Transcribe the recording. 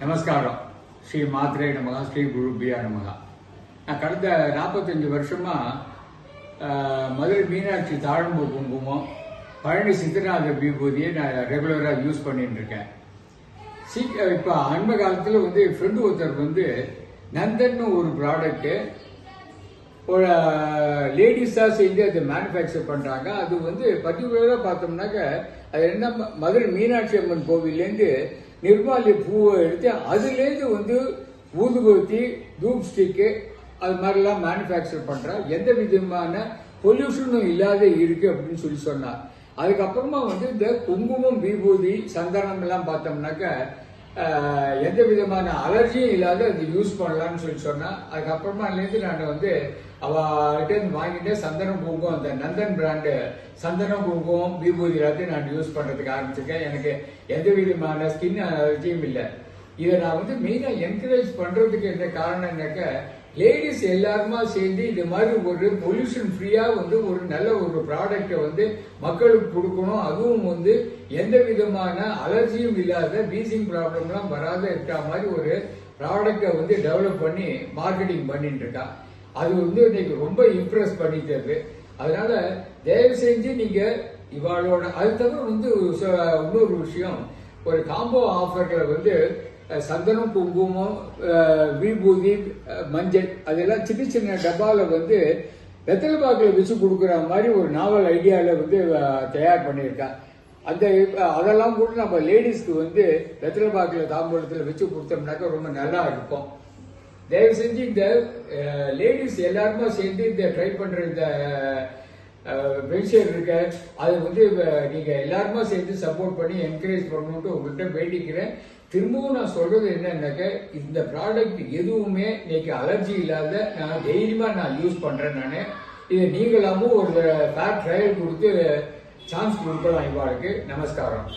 நமஸ்காரம். ஸ்ரீ மாத்ரே நமகா, ஸ்ரீ குருபியா நமகா. நான் கடந்த 45 வருஷமா மதுரை மீனாட்சி தாழம்பூ குங்குமம், பழனி சித்தநாத விபூதியை நான் ரெகுலராக யூஸ் பண்ணிட்டு இருக்கேன். இப்போ அண்மை காலத்தில் ஃப்ரெண்டு ஒருத்தர் நந்தன் ஒரு ப்ராடக்ட்டு ஒரு லேடிஸ் தான் சேர்ந்து அதை மேனுஃபேக்சர் பண்ணுறாங்க. அது பர்டிகுலராக பார்த்தோம்னாக்க அது என்ன, மதுரை மீனாட்சி அம்மன் கோவிலேருந்து நிர்மாலய பூவை எடுத்து அதுலேருந்து ஊதுபத்தி, தூப் ஸ்டிக்கு அது மாதிரிலாம் மேனுஃபேக்சர் பண்ணுறா. எந்த விதமான பொல்யூஷனும் இல்லாத இருக்கு அப்படின்னு சொன்னார். அதுக்கப்புறமா இந்த குங்குமம், விபூதி, சந்தனம் எல்லாம் பார்த்தோம்னாக்க எந்த விதமான அலர்ஜியும் இல்லாத அது யூஸ் பண்ணலாம்னு சொன்னா. அதுக்கப்புறமா நான் அவகிட்ட வாங்கிட்டு சந்தனம் குங்குமம், அந்த நந்தன் பிராண்டு சந்தனம் குங்குமம், விபூதி எல்லாத்தையும் நான் யூஸ் பண்றதுக்கு ஆரம்பிச்சிருக்கேன். எனக்கு எந்த விதமான ஸ்கின் அலர்ஜியும் இல்லை. இதை நான் மெயினா என்கரேஜ் பண்றதுக்கு என்ன காரணம்னாக்க, லேடிஸ் எல்லாருமா சேர்ந்து இந்த மாதிரி ஒரு பொல்யூஷன் ஃப்ரீயா ஒரு நல்ல ஒரு ப்ராடக்டை மக்களுக்கு கொடுக்கணும். அதுவும் எந்த விதமான அலர்ஜியும் இல்லாத, வீசிங் ப்ராப்ளம்லாம் வராத இருக்கிற மாதிரி ஒரு ப்ராடக்டை டெவலப் பண்ணி மார்க்கெட்டிங் பண்ணிட்டு இருக்கா. அது இன்னைக்கு ரொம்ப இம்ப்ரெஸ் பண்ணிட்டு. அதனால தயவு செஞ்சு நீங்க இவாளோட, அது தவிர இன்னொரு விஷயம், ஒரு காம்போ ஆஃபர்ல சந்தனம், குங்குமம், விபூதி, மஞ்சள் அதெல்லாம் சின்ன சின்ன டப்பால வெத்தலை பாக்கில் வச்சு கொடுக்குற மாதிரி ஒரு நாவல் ஐடியாவில் தயார் பண்ணியிருக்கா. அதெல்லாம் கூட நம்ம லேடிஸ்க்கு வெத்தலை பாக்கில் தாம்பூலத்தில் வச்சு கொடுத்தோம்னாக்கா ரொம்ப நல்லா இருக்கும். தயவு செஞ்சு இந்த லேடிஸ் எல்லாருமே சேர்ந்து இந்த ட்ரை பண்ற இந்த வென்ச்சர் இருக்க, அது நீங்க எல்லாருமே சேர்ந்து சப்போர்ட் பண்ணி என்கரேஜ் பண்ணணும்னு உங்கள்கிட்ட வேண்டிக்கிறேன். திரும்பவும் நான் சொல்றது என்னன்னாக்க, இந்த ப்ராடக்ட் எதுவுமே இன்னைக்கு அலர்ஜி இல்லாத, நான் தைரியமா நான் யூஸ் பண்றேன். நான் இதை நீங்களாமும் ஒரு ஃபேர் ட்ரையல் கொடுத்து சான்ஸ் கொடுக்கலாம் இவாளுக்கு. நமஸ்காரம்.